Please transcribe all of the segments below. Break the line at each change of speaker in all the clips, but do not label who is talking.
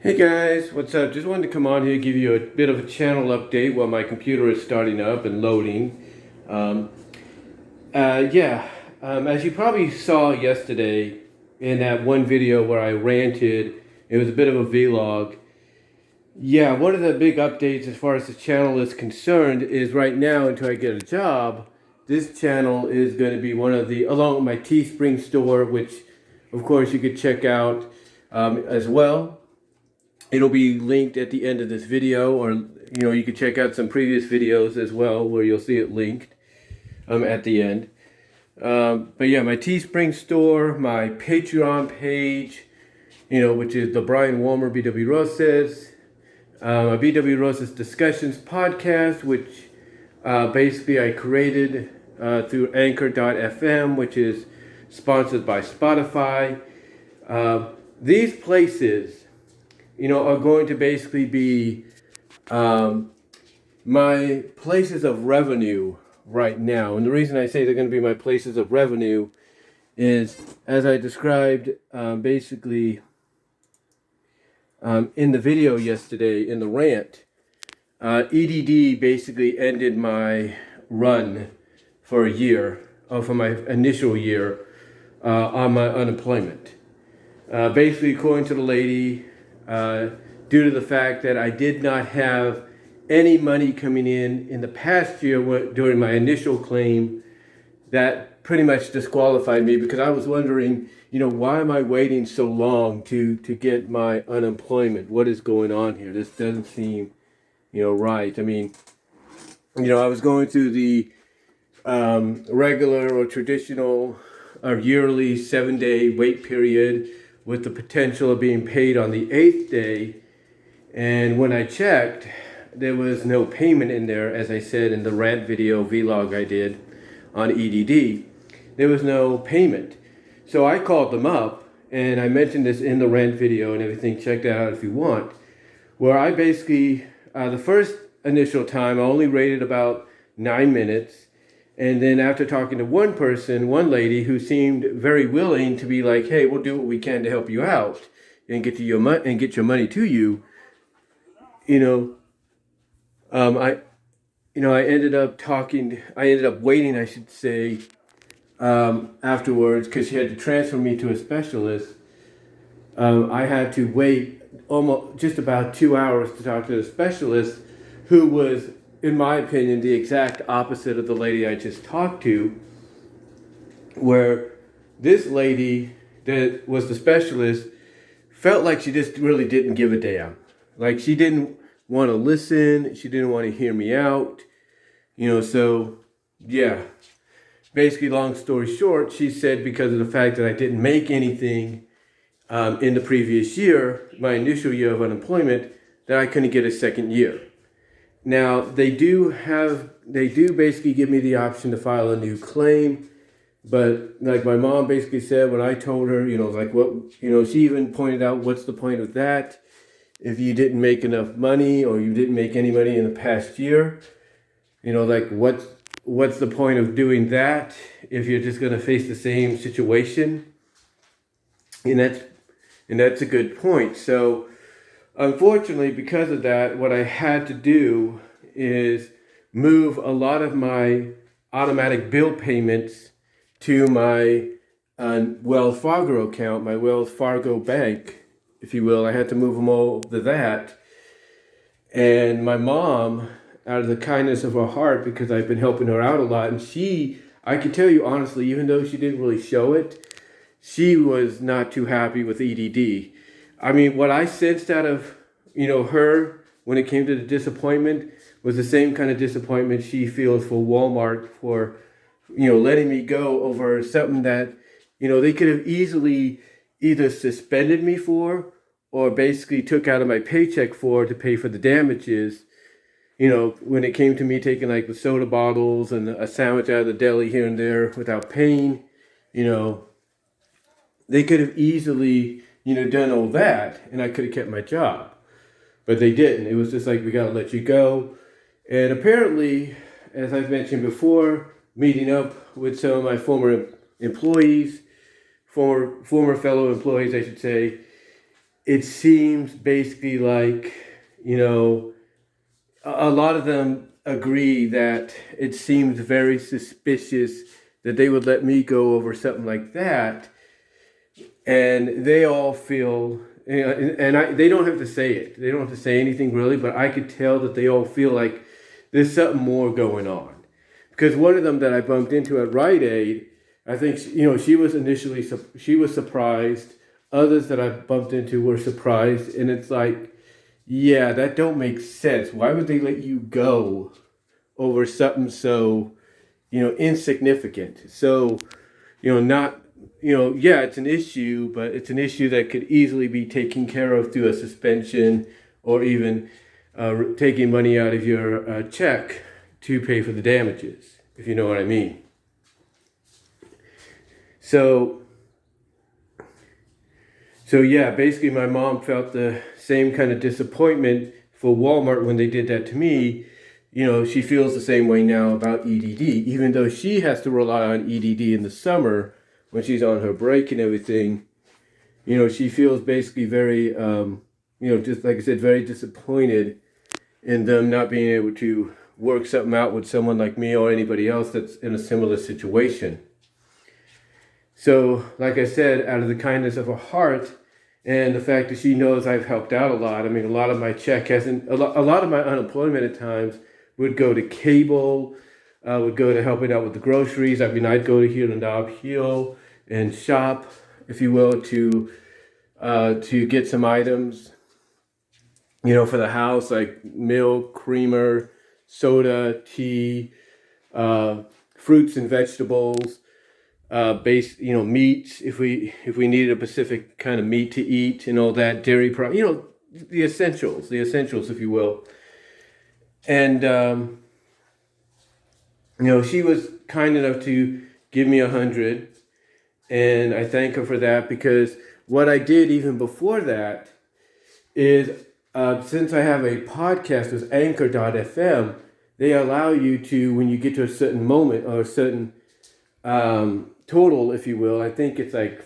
Hey guys, what's up? Just wanted to come on here give you a bit of a channel update while my computer is starting up and loading. Um, as you probably saw yesterday in that one video where I ranted, it was a bit of a vlog. Yeah, one of the big updates as far as the channel is concerned is right now until I get a job, this channel is going to be one of the, along with my Teespring store, which of course you could check out as well. It'll be linked at the end of this video, or you can check out some previous videos as well where you'll see it linked at the end. But yeah, my Teespring store, my Patreon page, which is the Brian Walmer BW Roses, my BW Roses Discussions podcast, which basically I created through Anchor.fm, which is sponsored by Spotify. These places are going to basically be my places of revenue right now. And the reason I say they're going to be my places of revenue is, as I described basically in the video yesterday, in the rant, EDD basically ended my run for a year, or for my initial year on my unemployment. Basically, according to the lady, due to the fact that I did not have any money coming in the past year during my initial claim, that pretty much disqualified me, because I was wondering, why am I waiting so long to get my unemployment? What is going on here? This doesn't seem, right. I mean, I was going through the regular or traditional or yearly 7-day wait period with the potential of being paid on the 8th day. And when I checked, there was no payment in there, as I said in the rant video vlog I did on EDD. There was no payment. So I called them up, and I mentioned this in the rant video and everything. Check that out if you want. Where I basically, the first initial time, I only waited about 9 minutes. And then after talking to one person, one lady who seemed very willing to be like, hey, we'll do what we can to help you out and get your money to you. I ended up waiting, I should say, afterwards, because she had to transfer me to a specialist. I had to wait almost just about 2 hours to talk to the specialist, who was, in my opinion, the exact opposite of the lady I just talked to, where this lady that was the specialist felt like she just really didn't give a damn. Like, she didn't want to listen. She didn't want to hear me out. So, yeah. Basically, long story short, she said because of the fact that I didn't make anything in the previous year, my initial year of unemployment, that I couldn't get a second year. Now, they do basically give me the option to file a new claim, but like my mom basically said when I told her, she even pointed out, what's the point of that if you didn't make enough money, or you didn't make any money in the past year? What's the point of doing that if you're just going to face the same situation? And that's a good point. So, unfortunately, because of that, what I had to do is move a lot of my automatic bill payments to my Wells Fargo account, my Wells Fargo bank, if you will. I had to move them all to that. And my mom, out of the kindness of her heart, because I've been helping her out a lot, and I can tell you honestly, even though she didn't really show it, she was not too happy with EDD. I mean, what I sensed out of, her when it came to the disappointment was the same kind of disappointment she feels for Walmart for, letting me go over something that, they could have easily either suspended me for, or basically took out of my paycheck for, to pay for the damages. When it came to me taking like the soda bottles and a sandwich out of the deli here and there without paying, they could have easily, done all that, and I could have kept my job. But they didn't. It was just like, we got to let you go. And apparently, as I've mentioned before, meeting up with some of my former employees, former fellow employees, I should say, it seems basically like, a lot of them agree that it seems very suspicious that they would let me go over something like that. And they all feel, they don't have to say it. They don't have to say anything really, but I could tell that they all feel like there's something more going on. Because one of them that I bumped into at Rite Aid, I think, she was initially, she was surprised. Others that I bumped into were surprised. And it's like, yeah, that don't make sense. Why would they let you go over something so, insignificant? So, not, yeah, it's an issue, but it's an issue that could easily be taken care of through a suspension or even taking money out of your check to pay for the damages, if you know what I mean. So yeah, basically my mom felt the same kind of disappointment for Walmart when they did that to me. She feels the same way now about EDD, even though she has to rely on EDD in the summer when she's on her break and everything. She feels basically very, just like I said, very disappointed in them not being able to work something out with someone like me or anybody else that's in a similar situation. So, like I said, out of the kindness of her heart and the fact that she knows I've helped out a lot. I mean, a lot of my check hasn't, a lot of my unemployment at times would go to cable, would go to helping out with the groceries. I mean, I'd go to Heel and Knob Heel and shop, if you will, to get some items, for the house, like milk, creamer, soda, tea, fruits and vegetables, meats, if we needed a specific kind of meat to eat and all that, dairy product, the essentials, if you will. And, she was kind enough to give me 100, and I thank her for that, because what I did even before that is, since I have a podcast with Anchor.fm, they allow you to, when you get to a certain moment or a certain total, if you will, I think it's like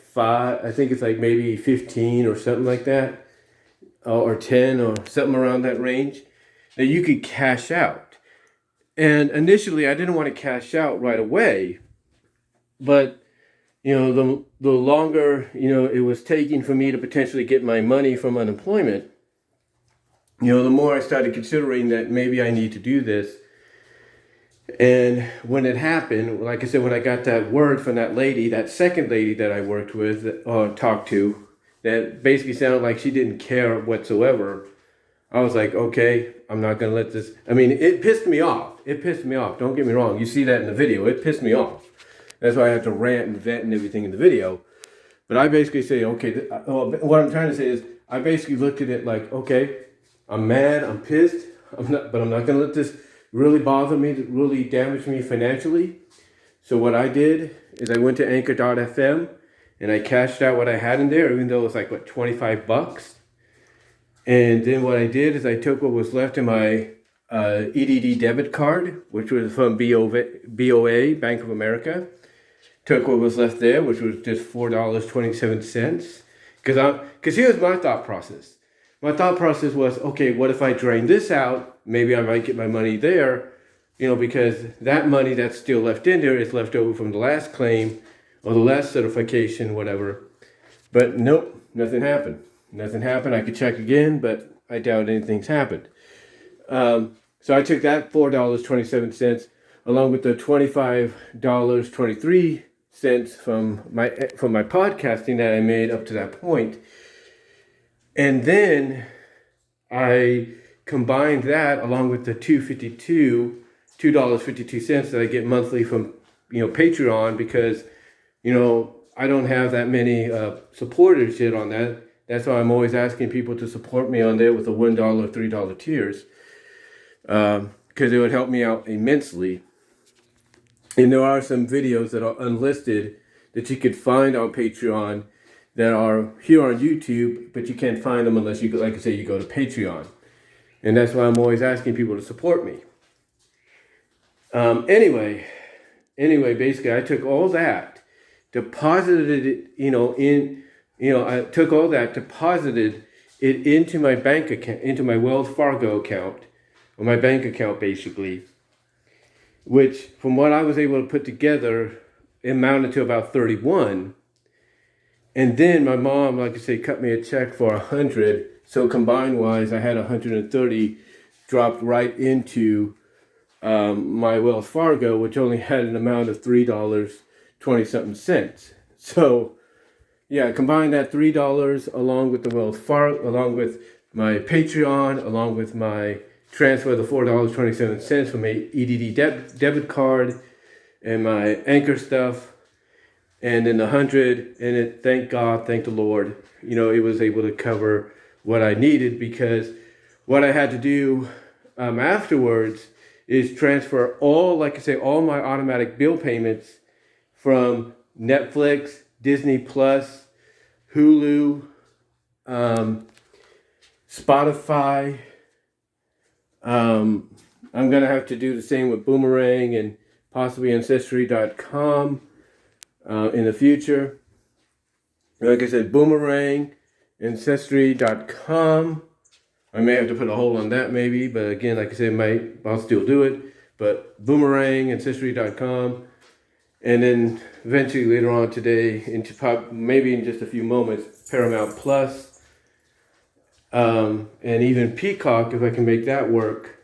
maybe 15 or something like that, or 10 or something around that range, that you could cash out. And initially I didn't want to cash out right away, but the longer, it was taking for me to potentially get my money from unemployment, the more I started considering that maybe I need to do this. And when it happened, like I said, when I got that word from that lady, that second lady that I worked with or talked to, that basically sounded like she didn't care whatsoever, I was like, okay, I'm not going to let this. I mean, it pissed me off. Don't get me wrong. You see that in the video. It pissed me off. That's why I had to rant and vent and everything in the video. But I basically say, okay, what I'm trying to say is, I basically looked at it like, okay, I'm mad, I'm pissed, but I'm not going to let this really bother me, really damage me financially. So what I did is I went to Anchor.fm and I cashed out what I had in there, even though it was like, $25. And then what I did is I took what was left in my EDD debit card, which was from BOA, Bank of America. Took what was left there, which was just $4.27. Because here's my thought process. My thought process was, okay, what if I drain this out? Maybe I might get my money there, because that money that's still left in there is left over from the last claim or the last certification, whatever. But nope, nothing happened. I could check again, but I doubt anything's happened. So I took that $4.27 along with the $25.23 from my podcasting that I made up to that point. And then I combined that along with the $2.52 that I get monthly from, Patreon, because, I don't have that many supporters yet on that. That's why I'm always asking people to support me on there with the $1 or $3 tiers, because it would help me out immensely. And there are some videos that are unlisted that you could find on Patreon that are here on YouTube, but you can't find them unless you, like I say, you go to Patreon. And that's why I'm always asking people to support me. Anyway, basically I took all that, deposited it, in I took all that, deposited it into my bank account, into my Wells Fargo account, or my bank account basically, which from what I was able to put together amounted to about 31. And then my mom, like I say, cut me a check for 100. So combined wise, I had 130 dropped right into my Wells Fargo, which only had an amount of $3.20-something. So yeah, combine that $3 along with the Wells Fargo, along with my Patreon, along with my transfer of the $4.27 from my EDD debit card and my Anchor stuff, and then the 100, and it, thank God, thank the Lord, it was able to cover what I needed, because what I had to do afterwards is transfer all my automatic bill payments from Netflix, Disney Plus, Hulu, Spotify. I'm going to have to do the same with Boomerang and possibly Ancestry.com in the future. Like I said, Boomerang, Ancestry.com. I may have to put a hold on that maybe, but again, like I said, I'll still do it. But Boomerang, Ancestry.com. And then eventually later on today, maybe in just a few moments, Paramount Plus, and even Peacock, if I can make that work,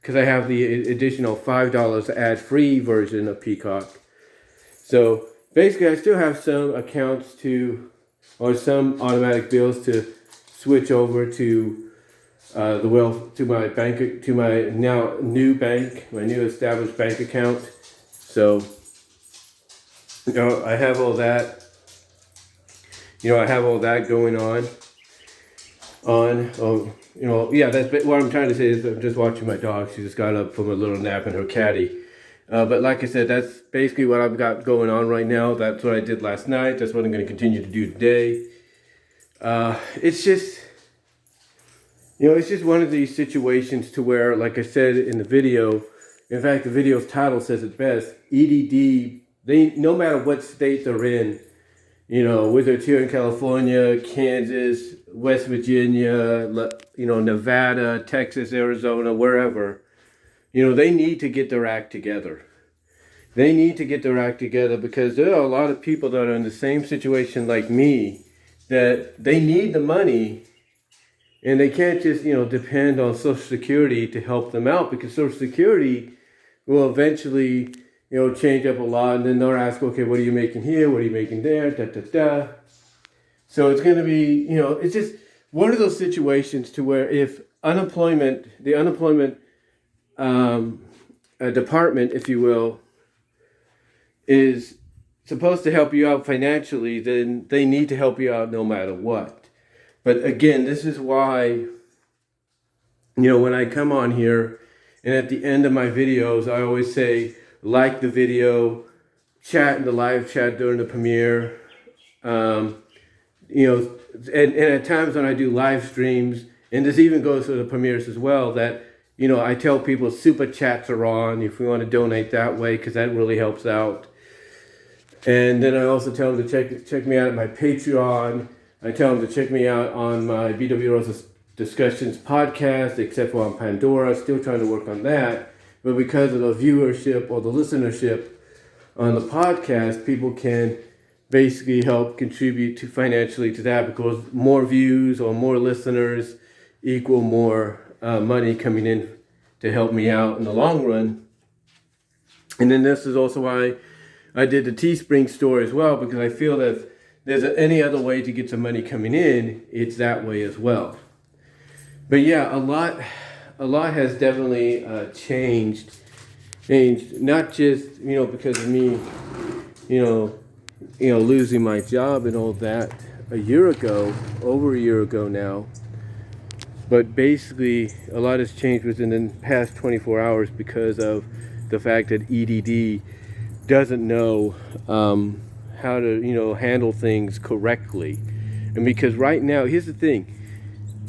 because I have the additional $5 ad-free version of Peacock. So basically, I still have some accounts or some automatic bills to switch over to my bank, to my now new bank, my new established bank account. So I have all that. I have all that going on. That's what I'm trying to say is I'm just watching my dog. She just got up from a little nap in her caddy. But like I said, that's basically what I've got going on right now. That's what I did last night. That's what I'm going to continue to do today. It's just one of these situations to where, like I said in the video, in fact, the video's title says it best, EDD, no matter what state they're in, whether it's here in California, Kansas, West Virginia, Nevada, Texas, Arizona, wherever, they need to get their act together. They need to get their act together, because there are a lot of people that are in the same situation like me, that they need the money, and they can't just, depend on Social Security to help them out, because Social Security will eventually, change up a lot, and then they'll ask, okay, what are you making here? What are you making there? So it's going to be, it's just one of those situations to where if the unemployment department, if you will, is supposed to help you out financially, then they need to help you out no matter what. But again, this is why, when I come on here and at the end of my videos, I always say, like the video, chat in the live chat during the premiere, and at times when I do live streams, and this even goes for the premieres as well, that, I tell people super chats are on if we want to donate that way, because that really helps out. And then I also tell them to check me out at my Patreon. I tell them to check me out on my BW Rosa Discussions podcast, except for on Pandora. Still trying to work on that. But because of the viewership or the listenership on the podcast, people can basically help contribute financially to that, because more views or more listeners equal more money coming in to help me out in the long run. And then this is also why I did the Teespring store as well, because I feel that if there's any other way to get some money coming in, it's that way as well. But yeah, a lot has definitely changed, not just, because of me, losing my job and all that over a year ago now. But basically, a lot has changed within the past 24 hours because of the fact that EDD doesn't know how to, handle things correctly. And because right now, here's the thing,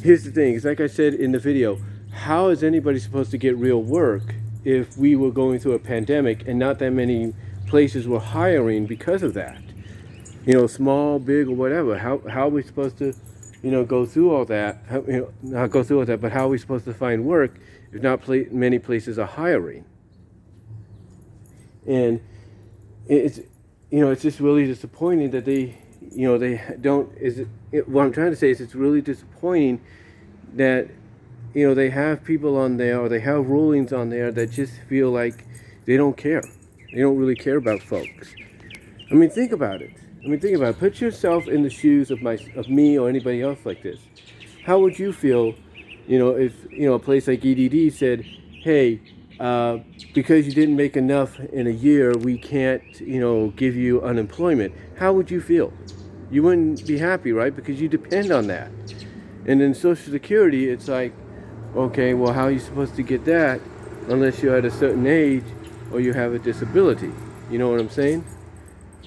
it's like I said in the video, how is anybody supposed to get real work if we were going through a pandemic and not that many places were hiring because of that? small, big, or whatever. How are we supposed to, go through all that? Not go through all that, but how are we supposed to find work if not many places are hiring? And it's, it's just really disappointing that they don't. What I'm trying to say is it's really disappointing that, they have people on there, or they have rulings on there that just feel like they don't care. They don't really care about folks. I mean, think about it. Put yourself in the shoes of me or anybody else like this. How would you feel, if a place like EDD said, "Hey, because you didn't make enough in a year, we can't, give you unemployment." How would you feel? You wouldn't be happy, right? Because you depend on that. And in Social Security, it's like, okay, well, how are you supposed to get that unless you're at a certain age or you have a disability? You know what I'm saying?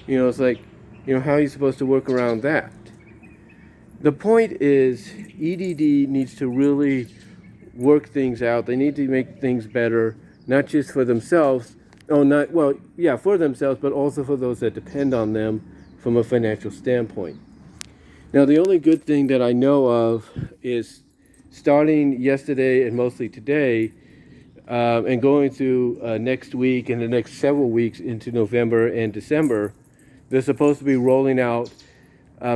It's like, how are you supposed to work around that? The point is, EDD needs to really work things out. They need to make things better, not just for themselves. For themselves, but also for those that depend on them from a financial standpoint. Now, the only good thing that I know of is starting yesterday and mostly today, and going through next week and the next several weeks into November and December, they're supposed to be rolling out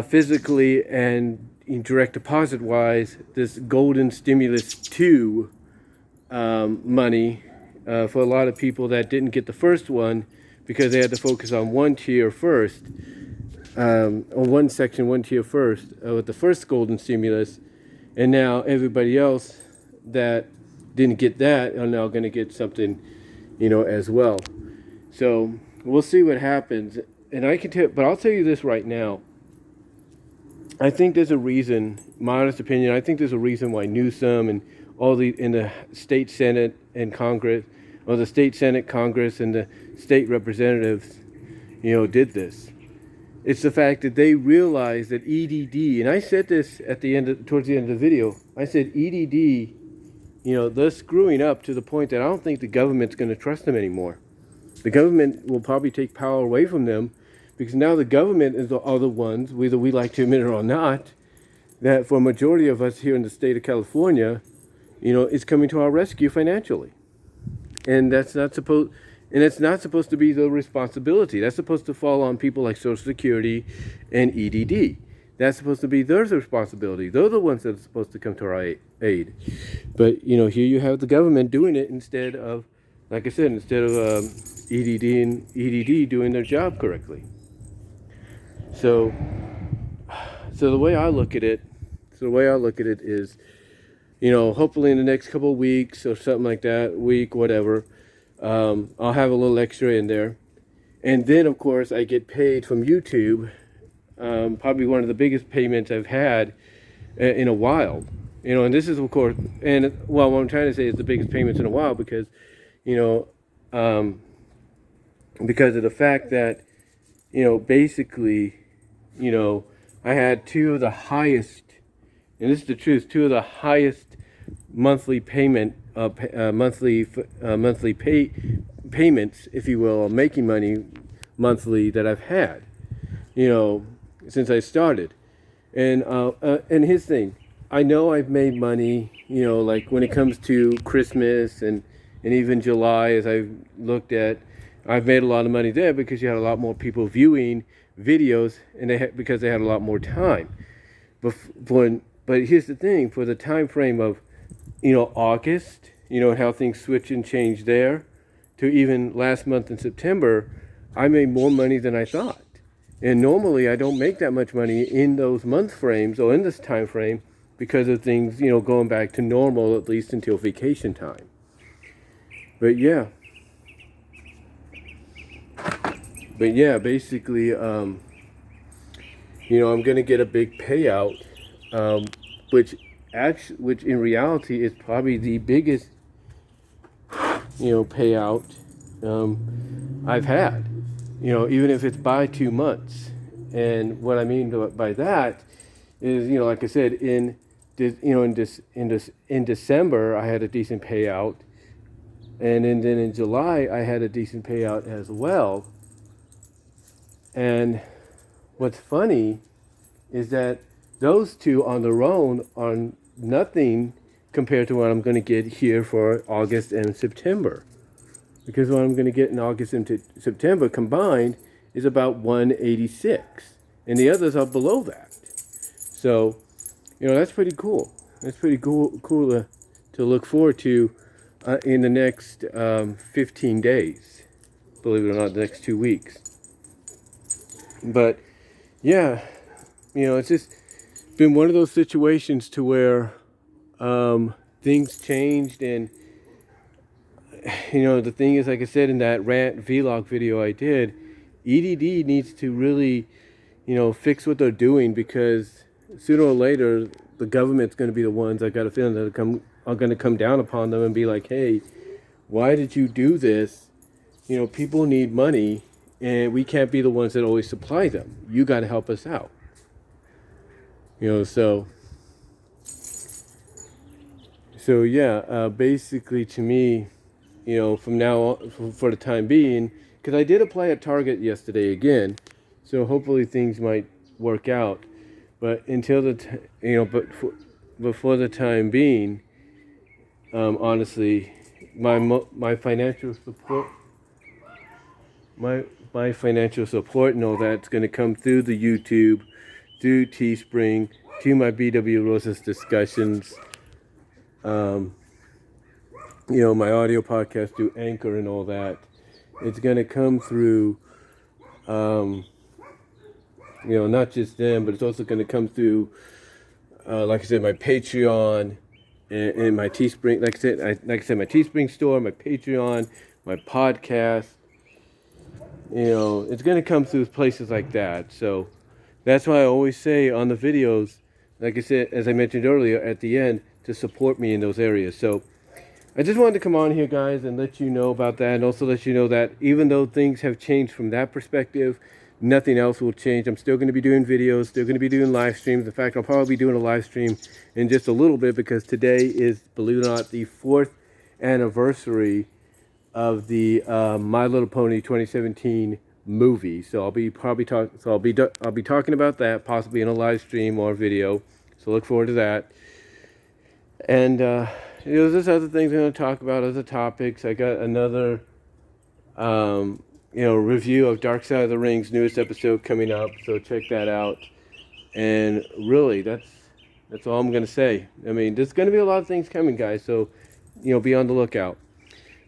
physically and in direct deposit wise this golden stimulus 2 money for a lot of people that didn't get the first one because they had to focus on one tier first, or one section, one tier first, with the first golden stimulus, and now everybody else that didn't get that are now going to get something, as well. So we'll see what happens. And I'll tell you this right now. I think there's a reason, my honest opinion, I think there's a reason why Newsom and in the state Senate and Congress, or the state Senate, Congress, and the state representatives, did this. It's the fact that they realized that EDD, and I said this towards the end of the video, I said EDD, they're screwing up to the point that I don't think the government's going to trust them anymore. The government will probably take power away from them, because now the government are the ones, whether we like to admit it or not, that for a majority of us here in the state of California, is coming to our rescue financially. And it's not supposed to be the responsibility. That's supposed to fall on people like Social Security and EDD. That's supposed to be their responsibility. They're the ones that are supposed to come to our aid. But, here you have the government doing it instead of, like I said, EDD and EDD doing their job correctly. So the way I look at it is, hopefully in the next couple of weeks or something like that, whatever, I'll have a little extra in there. And then, of course, I get paid from YouTube, probably one of the biggest payments I've had in a while. And this is, of course, what I'm trying to say is the biggest payments in a while because, because of the fact that, basically, I had two of the highest, and this is the truth, two of the highest monthly payments, if you will, or making money monthly that I've had, since I started. And his thing, I know I've made money, like when it comes to Christmas and even July, as I've looked at, I've made a lot of money there because you had a lot more people viewing videos, and because they had a lot more time. But here's the thing: for the time frame of, August, how things switch and change there, to even last month in September, I made more money than I thought. And normally I don't make that much money in those month frames or in this time frame because of things, going back to normal, at least until vacation time. But yeah, basically, I'm going to get a big payout, which in reality is probably the biggest, payout I've had, even if it's by 2 months. And what I mean by that is, like I said, in December I had a decent payout, and then in July I had a decent payout as well. And what's funny is that those two on their own are nothing compared to what I'm going to get here for August and September. Because what I'm going to get in August and September combined is about 186. And the others are below that. So, that's pretty cool. That's pretty cool to look forward to in the next 15 days. Believe it or not, the next 2 weeks. But, yeah, it's just been one of those situations to where things changed. And, the thing is, like I said in that rant vlog video I did, EDD needs to really, fix what they're doing, because sooner or later, the government's going to be the ones, I got a feeling, that are going to come down upon them and be like, hey, why did you do this? People need money, and we can't be the ones that always supply them. You got to help us out. So yeah, basically to me, from now on, for the time being, because I did apply at Target yesterday again, so hopefully things might work out. But until but for the time being, honestly, my financial support, my financial support and all that's going to come through the YouTube, through Teespring, to my BW Rosas discussions, my audio podcast through Anchor and all that. It's going to come through, not just them, but it's also going to come through, like I said, my Patreon and my Teespring. Like I said, my Teespring store, my Patreon, my podcast. It's going to come through places like that. So that's why I always say on the videos, like I said, as I mentioned earlier, at the end, to support me in those areas. So I just wanted to come on here, guys, and let you know about that, and also let you know that even though things have changed from that perspective, nothing else will change. I'm still going to be doing videos, still going to be doing live streams. In fact, I'll probably be doing a live stream in just a little bit, because today is, believe it or not, the 4th anniversary of the My Little Pony 2017 movie. So I'll be talking about that, possibly in a live stream or video. So look forward to that. And there's just other things I'm going to talk about, other topics. I got another review of Dark Side of the Ring's newest episode coming up, so check that out. And really, that's all I'm going to say. I mean, there's going to be a lot of things coming, guys, so be on the lookout.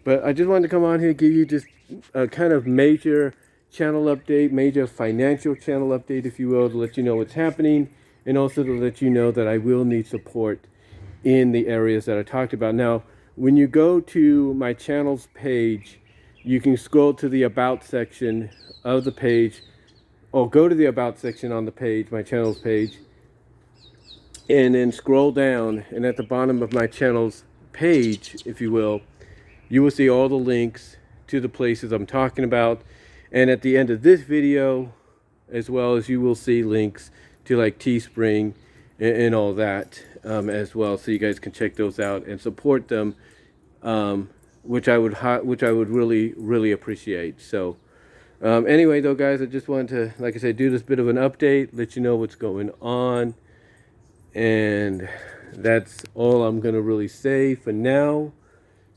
But I just wanted to come on here, give you just a kind of major channel update, major financial channel update, if you will, to let you know what's happening, and also to let you know that I will need support in the areas that I talked about. Now, when you go to my channel's page, you can scroll to the About section of the page, or go to the About section on the page, my channel's page, and then scroll down, and at the bottom of my channel's page, if you will see all the links to the places I'm talking about. And at the end of this video, as well as, you will see links to like Teespring and all that as well, so you guys can check those out and support them, which I would really appreciate. So anyway, though, guys, I just wanted to, like I said, do this bit of an update, let you know what's going on, and that's all I'm gonna really say for now.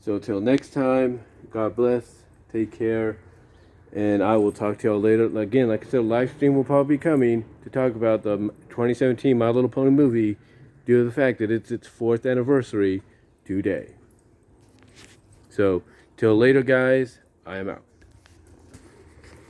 So till next time, God bless, take care, and I will talk to y'all later. Again, like I said, a live stream will probably be coming to talk about the 2017 My Little Pony movie, due to the fact that it's its 4th anniversary today. So till later, guys, I am out.